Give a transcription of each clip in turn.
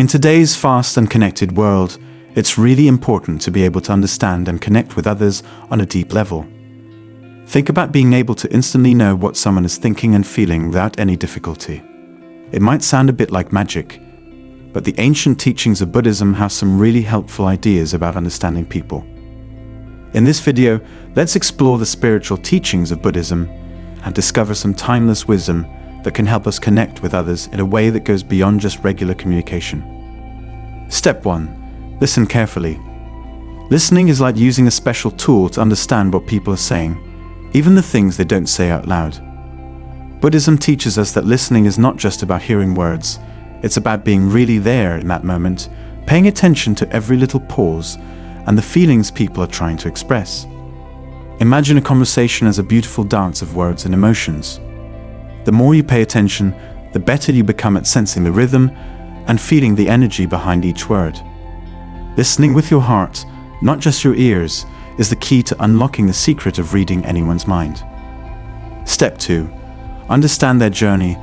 today's fast and connected world, it's really important to be able to understand and connect with others on a deep level. Think about being able to instantly know what someone is thinking and feeling without any difficulty. It might sound a bit like magic, but the ancient teachings of Buddhism have some really helpful ideas about understanding people. In this video, let's explore the spiritual teachings of Buddhism and discover some timeless wisdom that can help us connect with others in a way that goes beyond just regular communication. Step 1. Listen carefully. Listening is like using a special tool to understand what people are saying, even the things they don't say out loud. Buddhism teaches us that listening is not just about hearing words, it's about being really there in that moment, paying attention to every little pause and the feelings people are trying to express. Imagine a conversation as a beautiful dance of words and emotions. The more you pay attention, the better you become at sensing the rhythm and feeling the energy behind each word. Listening with your heart, not just your ears, is the key to unlocking the secret of reading anyone's mind. Step 2. Understand their journey.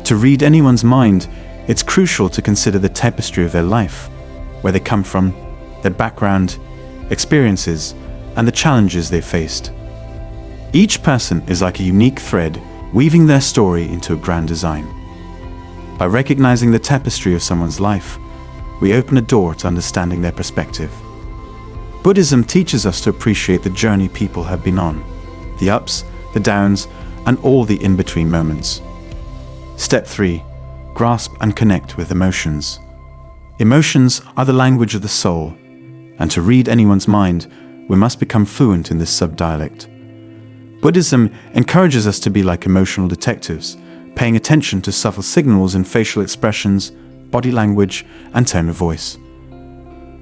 To read anyone's mind, it's crucial to consider the tapestry of their life, where they come from, their background, experiences, and the challenges they've faced. Each person is like a unique thread, weaving their story into a grand design. By recognizing the tapestry of someone's life, we open a door to understanding their perspective. Buddhism teaches us to appreciate the journey people have been on, the ups, the downs, and all the in-between moments. Step 3. Grasp and connect with emotions. Emotions are the language of the soul, and to read anyone's mind, we must become fluent in this subdialect. Buddhism encourages us to be like emotional detectives, paying attention to subtle signals in facial expressions, body language, and tone of voice.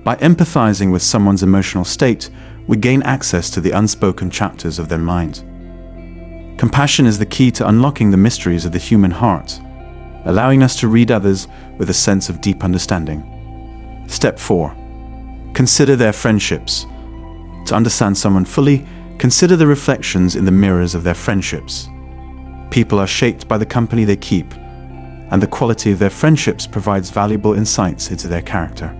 By empathizing with someone's emotional state, we gain access to the unspoken chapters of their mind. Compassion is the key to unlocking the mysteries of the human heart, allowing us to read others with a sense of deep understanding. Step 4. Consider their friendships. To understand someone fully, consider the reflections in the mirrors of their friendships. People are shaped by the company they keep, and the quality of their friendships provides valuable insights into their character.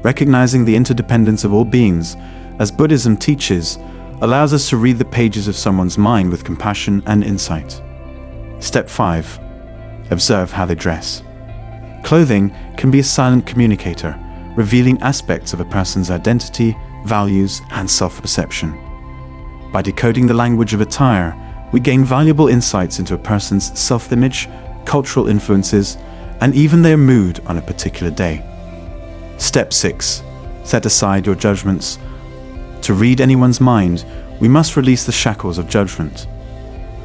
Recognizing the interdependence of all beings, as Buddhism teaches, allows us to read the pages of someone's mind with compassion and insight. Step 5. Observe how they dress. Clothing can be a silent communicator, revealing aspects of a person's identity, values, and self-perception. By decoding the language of attire, we gain valuable insights into a person's self-image, cultural influences, and even their mood on a particular day. Step 6. Set aside your judgments. To read anyone's mind, we must release the shackles of judgment.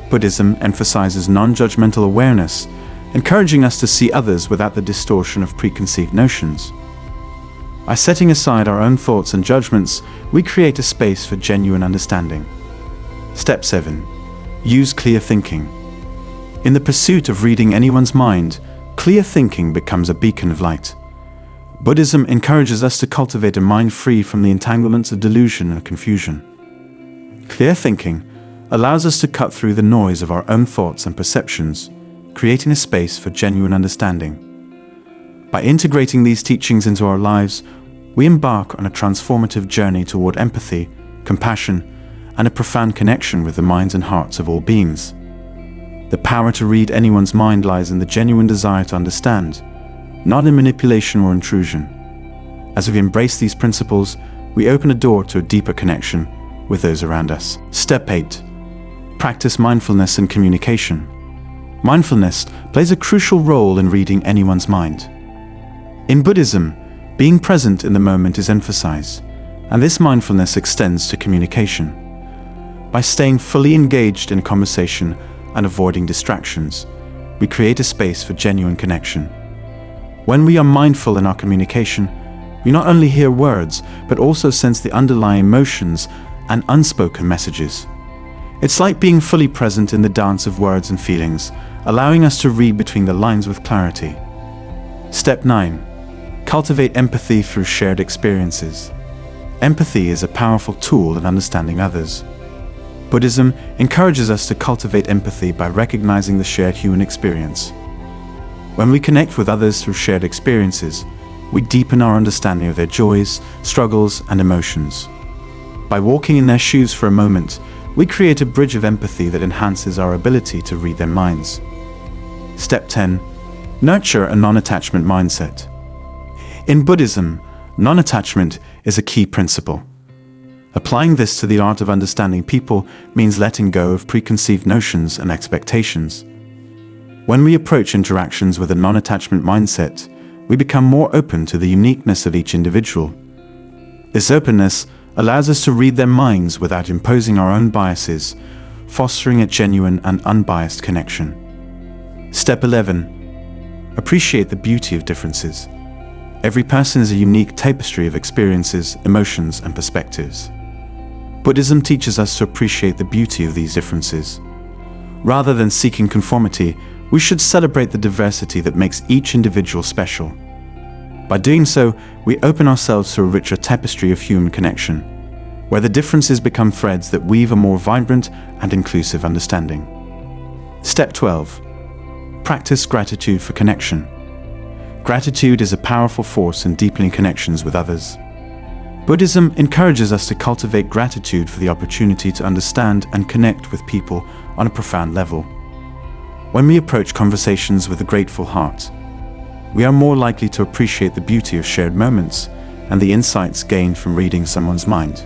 Buddhism emphasizes non-judgmental awareness, encouraging us to see others without the distortion of preconceived notions. By setting aside our own thoughts and judgments, we create a space for genuine understanding. Step 7. Use clear thinking. In the pursuit of reading anyone's mind, clear thinking becomes a beacon of light. Buddhism encourages us to cultivate a mind free from the entanglements of delusion and confusion. Clear thinking allows us to cut through the noise of our own thoughts and perceptions, creating a space for genuine understanding. By integrating these teachings into our lives, we embark on a transformative journey toward empathy, compassion, and a profound connection with the minds and hearts of all beings. The power to read anyone's mind lies in the genuine desire to understand, not in manipulation or intrusion. As we embrace these principles, we open a door to a deeper connection with those around us. Step 8. Practice mindfulness in communication. Mindfulness plays a crucial role in reading anyone's mind. In Buddhism, being present in the moment is emphasized, and this mindfulness extends to communication. By staying fully engaged in a conversation and avoiding distractions, we create a space for genuine connection. When we are mindful in our communication, we not only hear words, but also sense the underlying emotions and unspoken messages. It's like being fully present in the dance of words and feelings, allowing us to read between the lines with clarity. Step 9. Cultivate empathy through shared experiences. Empathy is a powerful tool in understanding others. Buddhism encourages us to cultivate empathy by recognizing the shared human experience. When we connect with others through shared experiences, we deepen our understanding of their joys, struggles, and emotions. By walking in their shoes for a moment, we create a bridge of empathy that enhances our ability to read their minds. Step 10. Nurture a non-attachment mindset. In Buddhism, non-attachment is a key principle. Applying this to the art of understanding people means letting go of preconceived notions and expectations. When we approach interactions with a non-attachment mindset, we become more open to the uniqueness of each individual. This openness allows us to read their minds without imposing our own biases, fostering a genuine and unbiased connection. Step 11. Appreciate the beauty of differences. Every person is a unique tapestry of experiences, emotions, and perspectives. Buddhism teaches us to appreciate the beauty of these differences. Rather than seeking conformity, we should celebrate the diversity that makes each individual special. By doing so, we open ourselves to a richer tapestry of human connection, where the differences become threads that weave a more vibrant and inclusive understanding. Step 12. Practice gratitude for connection. Gratitude is a powerful force in deepening connections with others. Buddhism encourages us to cultivate gratitude for the opportunity to understand and connect with people on a profound level. When we approach conversations with a grateful heart, we are more likely to appreciate the beauty of shared moments and the insights gained from reading someone's mind.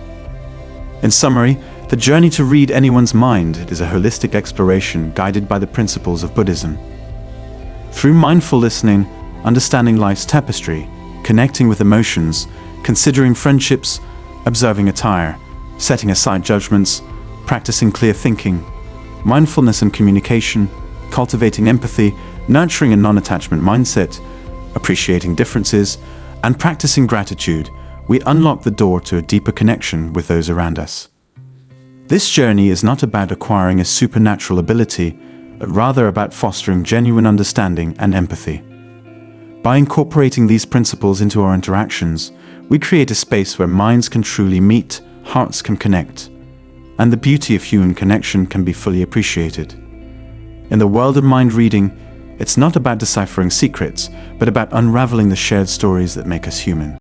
In summary, the journey to read anyone's mind is a holistic exploration guided by the principles of Buddhism. Through mindful listening, understanding life's tapestry, connecting with emotions, considering friendships, observing attire, setting aside judgments, practicing clear thinking, mindfulness and communication, cultivating empathy, nurturing a non-attachment mindset, appreciating differences, and practicing gratitude, we unlock the door to a deeper connection with those around us. This journey is not about acquiring a supernatural ability, but rather about fostering genuine understanding and empathy. By incorporating these principles into our interactions, we create a space where minds can truly meet, hearts can connect, and the beauty of human connection can be fully appreciated. In the world of mind reading, it's not about deciphering secrets, but about unraveling the shared stories that make us human.